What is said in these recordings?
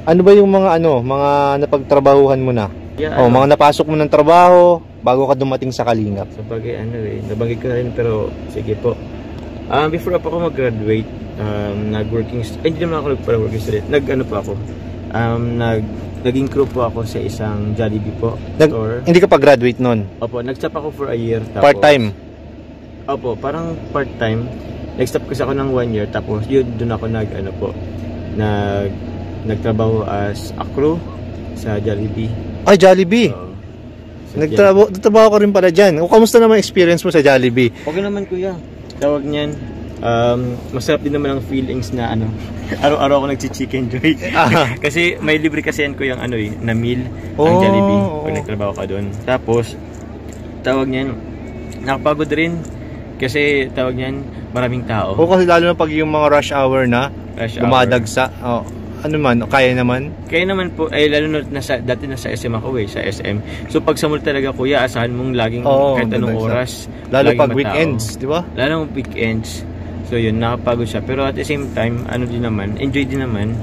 Ano ba yung mga napagtrabahuhan mo na? Yeah, mga napasok mo ng trabaho bago ka dumating sa Kalingap. Sa bagay, nabanggit ko na rin, pero sige po. Before pa ako mag-graduate, nag-working, hindi naman ako nag-working student. Naging crew po ako sa isang Jollibee po. Hindi ka pa graduate nun? Opo, nag-stop ako for a year. Part-time? Opo, parang part-time. Nag-stop kasi ako ng 1 year, tapos yun, doon ako nagtrabaho as a crew sa Jollibee. Ay, Jollibee? Nagtrabaho ka rin pala dyan. Kamusta naman experience mo sa Jollibee? Okay naman, kuya. Tawag niyan, masarap din naman ang feelings na araw-araw ako nagchi-chicken joy. Kasi may libre kasi yan ko yung na meal ang Jollibee pag nagtrabaho ka doon. Tapos tawag niyan, nakapagod rin kasi tawag niyan, maraming tao. Kasi lalo na pag yung mga rush hour na dumadagsa. Kaya naman? Kaya naman po, lalo na dati nasa SM ako sa SM. So pag sa mall talaga, kuya, asahan mong laging kahit anong oras. Lalo pag weekends, di ba? Lalo weekends. So yun, nakapagod siya. Pero at the same time, enjoy din naman.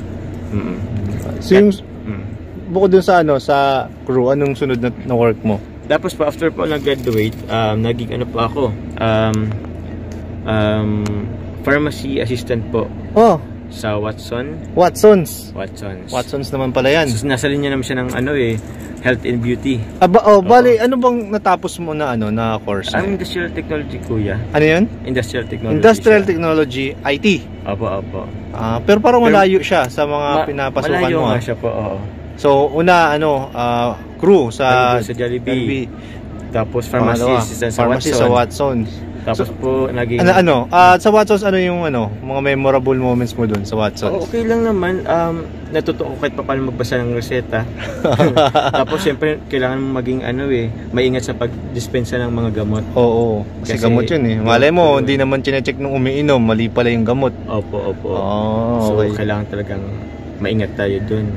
So yung, bukod dun sa crew, anong sunod na work mo? Tapos po, after po nag-graduate, naging ako, pharmacy assistant po. Sa Watsons naman pala yan. So, nasa linya naman siya ng health and beauty. Bali, ano bang natapos mo na course? Industrial technology, kuya. Ano yun? Industrial technology. Industrial technology, IT. Opo. Pero parang malayo siya sa mga pinapasukan mo. Malayo nga siya po, oo. So, crew sa Jollibee. Tapos pharmacy assistant sa Watsons. Tapos po naging sa Watsons, yung mga memorable moments mo dun sa Watsons? Okay lang naman. Natuto ko kahit paano magbasa ng reseta. Tapos siyempre kailangan mo maging maingat sa pagdispensa ng mga gamot. Oo, kasi gamot yun Malay mo, hindi naman chinecheck nung umiinom, mali pala yung gamot. Opo. So okay. Kailangan talagang maingat tayo dun.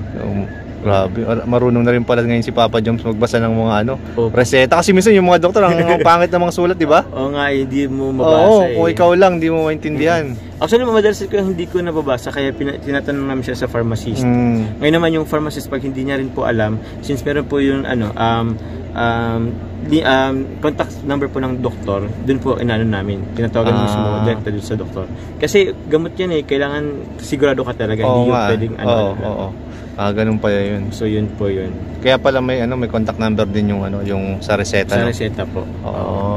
Grabe, marunong na rin pala ngayon si Papa Joms magbasa ng mga reseta. Kasi minsan yung mga doktor ang pangit na mga sulat, di ba? Oo nga, hindi mo mabasa. Kung ikaw lang, hindi mo maintindihan. Actually, madalas ko hindi ko nababasa, kaya tinatanong namin siya sa pharmacist. Ngayon naman yung pharmacist, pag hindi niya rin po alam, since meron po yung contact number po ng doktor, dun po namin, tinatawagan mismo direct dun sa doktor. Kasi gamot yan kailangan sigurado ka talaga, hindi yung pwedeng ganun pa yun. So yun po yun. Kaya pala may contact number din yung sa reseta. Sa reseta po.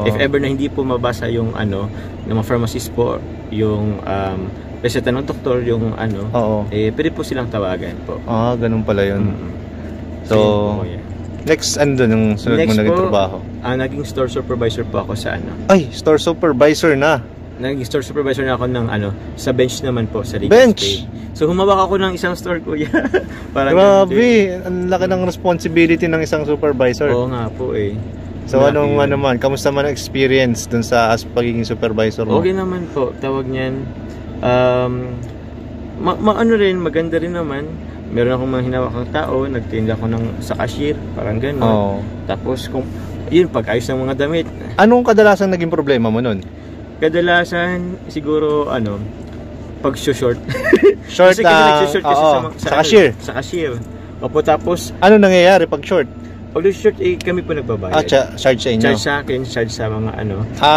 If ever na hindi po mabasa yung ng mga pharmacist po, yung reseta ng doktor, yung pwede po silang tawagan po. Ganun pala yun. So next yung sunod mo naging trabaho? Naging store supervisor po ako sa Ay, store supervisor na. Naging store supervisor na ako ng sa bench naman po sa bench. So humawak ako ng isang store, kuya. Grabe, ang laki ng responsibility ng isang supervisor. Oo nga po So naman, kamusta man ang experience dun sa pagiging supervisor mo? Okay naman po, tawag niyan. Maganda rin naman. Meron akong mga hinawakang tao, nagtinda ako sa cashier, parang gano'n. Tapos pag ayos ng mga damit. Anong kadalasan naging problema mo nun? Kadalasan siguro pag short. Short kasi sa cashier. Sa cashier. Opo, tapos ano nangyayari pag short? Pag short kami po nagbabayad. Charge sa inyo? Charge sa akin, charge sa mga sa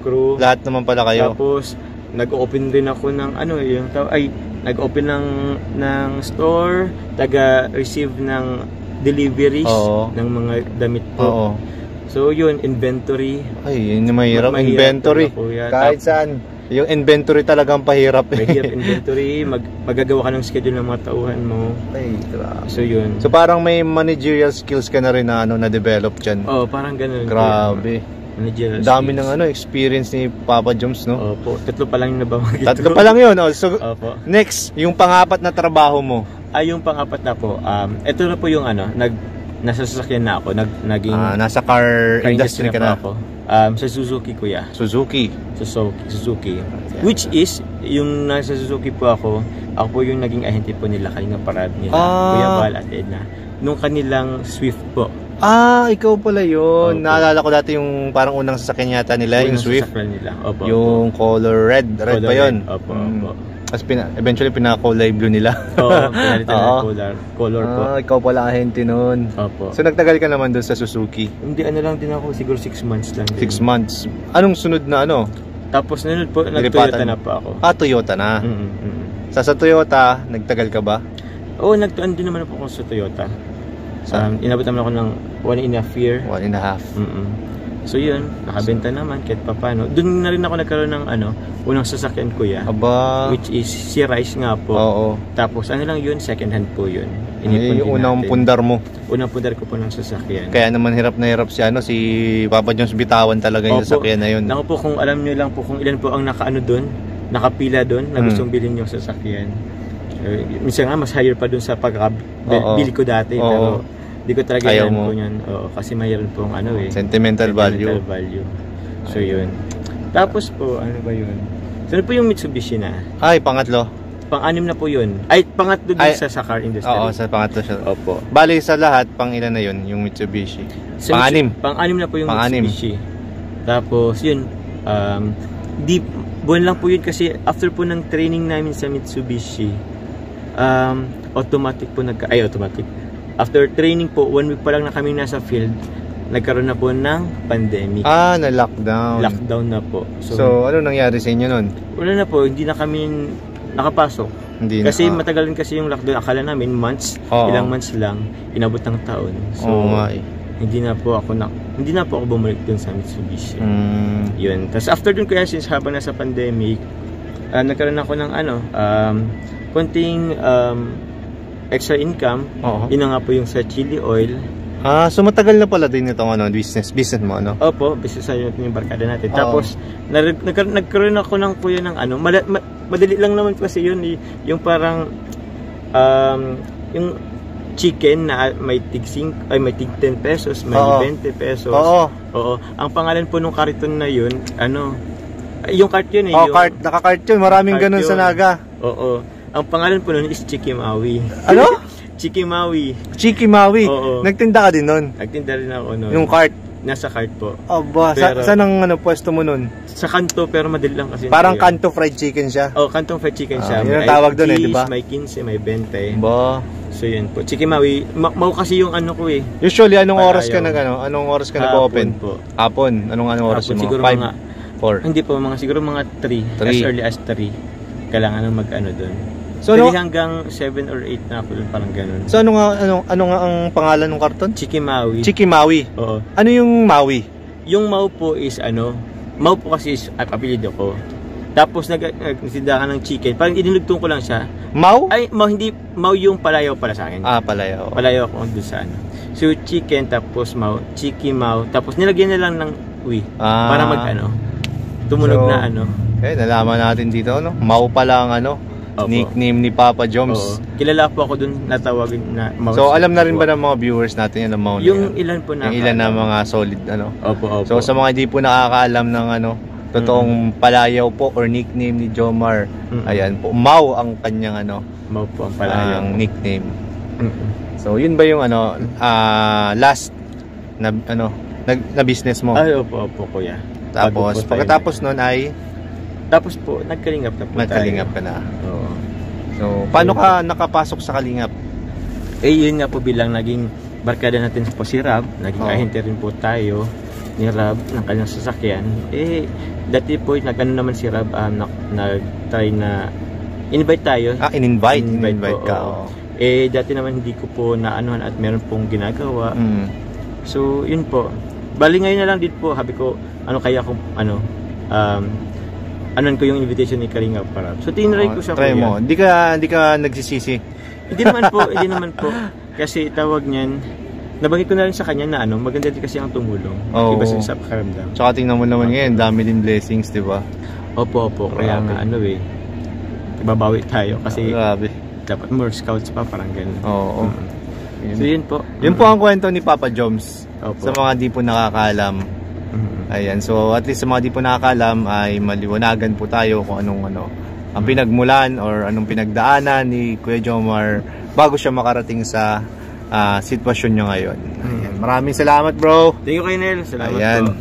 crew. Lahat naman pala kayo. Tapos nag-open din ako ng nag-open ng store, taga-receive ng deliveries ng mga damit po. So yun, inventory. Ay, yun yung mahirap. Inventory. Kahit saan. Yung inventory talagang pahirap. Mahirap inventory. Magagawa ka ng schedule ng mga tauhan mo. Ay, grabe. So yun. So parang may managerial skills ka na rin na na-develop dyan. Parang ganun. Grabe. Managerial dami skills. ng experience ni Papa Joms, no? Opo. 3 pa lang yung nabanggit. 3 pa lang yun. So Opo. Next, yung pang-apat na trabaho mo. Yung pang-apat na po. Ito na po yung nasa sasakyan na ako. Nasa car industry ka na. Ako. Sa Suzuki, kuya. Suzuki. Which is, yung nasa Suzuki po ako po yung naging ahente po nila Kalinga Parad nila, Kuya Bal at Edna. Nung kanilang Swift po. Ikaw pala yun. Naalala ko dati yung parang unang sasakyan yata nila, yung Swift. Nila. Yung color red. Red pa yun. Opo. Tapos eventually pinaka-kulay blue nila. Oo, pinalitan ng color po. Ikaw pala ahente nun. Opo. So nagtagal ka naman doon sa Suzuki? Hindi, ano lang din ako, siguro 6 months lang. 6 months. Anong sunod na ano? Tapos nanood po, nag-Toyota na po ako. Toyota na. Sa Toyota, nagtagal ka ba? Oo, nagtuan din naman po ako sa Toyota. Inabot naman ako ng 1.5 year. 1.5. So yun, nakabenta naman kahit papano. Doon na rin ako nagkaroon ng unang sasakyan kuya. Aba. Which is si Rice nga po. Oo. Tapos ano lang yun, second hand po yun. Yung unang pundar mo. Unang pundar ko po ng sasakyan. Kaya naman hirap na hirap si Papa Jones bitawan talaga yung sasakyan na yun. Naku po, kung alam nyo lang po kung ilan po ang nakapila doon na gustong bilhin yung sasakyan. Minsan nga mas higher pa doon sa pagkabili ko dati. Pero di ko talaga yan po yan. Kasi mayroon pong sentimental value. So yun. Tapos po, ano ba yun? So ano po yung Mitsubishi na? Ay, pangatlo. Pang-anim na po yun. Ay, pangatlo din sa car industry. Oo, sa pangatlo siya. Opo. Bali sa lahat, pang ilan na yun, yung Mitsubishi? Pang-anim. Pang-anim na po yung Mitsubishi. Tapos yun, buwan lang po yun kasi after po ng training namin sa Mitsubishi, automatic. After training po, 1 week pa lang na kami nasa field, nagkaroon na po ng pandemic. Na-lockdown. Lockdown na po. So ano nangyari sa inyo nun? Wala na po, hindi na kami nakapasok. Kasi matagal rin kasi yung lockdown. Akala namin months, ilang months lang, inabot ng taon. So hindi na po ako bumalik dun sa Mitsubishi. Yun. Tapos after dun kaya, since habang nasa pandemic, nagkaroon ako ng konting extra income. Yun na nga po yung sa chili oil. So matagal na pala din itong business mo, no? Opo, business natin yung barkada natin. Tapos nagkaroon ako ng kuya ng madali lang naman kasi yun, yung parang yung chicken na may tig 10 pesos, may 20 pesos. Oo. Ang pangalan po nung kariton na yun, yung cart yun naka-cart yun, maraming ganun sa Naga. Oo. Ang pangalan po nun is Chikimawi. Ano? Chikimawi. Oo. Nagtinda ka din nun? Nagtinda rin ako nun. Yung cart? Nasa cart po. Aba, saan ang pwesto mo nun? Sa kanto, pero madali lang kasi. Parang kanto fried chicken siya? Kanto fried chicken siya. Yun ang tawag doon di ba? May 15, may 20. Ba? So yun po. Chikimawi, mau kasi yung ko eh. Usually, anong oras ka nag-open? Hapon. Anong oras mo? Siguro 5? 4? Hindi po, siguro mga 3. As early as 3. Kailangan doon. So hanggang 7 or 8 na ako doon, parang ganun. So ano nga ang pangalan ng karton? Chikimawi. Oo. Ano yung Maui? Yung Mau po is Mau po kasi is apelyido ko. Tapos nagtinda ka ng chicken. Parang inilugtong ko lang siya. Mau? Ay, hindi Mau yung palayaw pala sa akin. Palayaw. Palayaw ako doon sa So chicken tapos Mau, Chikimau, tapos nilagyan na lang ng uwi para tumunog na nalaman natin dito, Mau pala ang nickname ni Papa Joms. Kilala po ako dun, natawagin na Mau. So alam na rin ba ng mga viewers natin yung Mau? Yung ilan po na. Yung ilan na mga solid Opo. So sa mga hindi po nakakaalam ng totoong palayaw po or nickname ni Jomar, ayan po, Mau ang kanyang Mau po ang palayaw. Ang nickname. So yun ba yung last na business mo? Ay, opo kuya. Tapos pagkatapos nun ay tapos po, nagkalingap na po nagkalingap ka na. Oo. So, paano ka nakapasok sa kalingap? Yun nga po, bilang naging barkada natin po si Rab, naging ahente rin po tayo ni Rab ng kanyang sasakyan. Dati po, naman si Rab, nag-try na invite tayo. In-invite ka. Dati naman hindi ko po naanuhan at meron pong ginagawa. So, yun po. Bali ngayon na lang din po, habi ko, kaya kung anon ko yung invitation ni Kalinga para. So tinry ko siya. Try mo. Hindi ka nagsisisi. Hindi naman po. Kasi tawag niyan, nabanggit ko na rin sa kanya na maganda din kasi ang tumulong. Iba sa pakaramdam. Tsaka tingnan mo naman ngayon, dami din blessings, di ba? Opo. Kaya nga babawi tayo kasi grabe. Dapat more scouts pa, parang ganun. Oo. So yun po. Yun po ang kwento ni Papa Joms. Sa mga di po nakakaalam. Ayan, so at least sa mga di po nakakalam ay maliwanagan po tayo kung anong ang pinagmulan or anong pinagdaanan ni Kuya Jomar bago siya makarating sa sitwasyon niya ngayon. Ayan, maraming salamat bro. Thank you kay Nel, salamat po.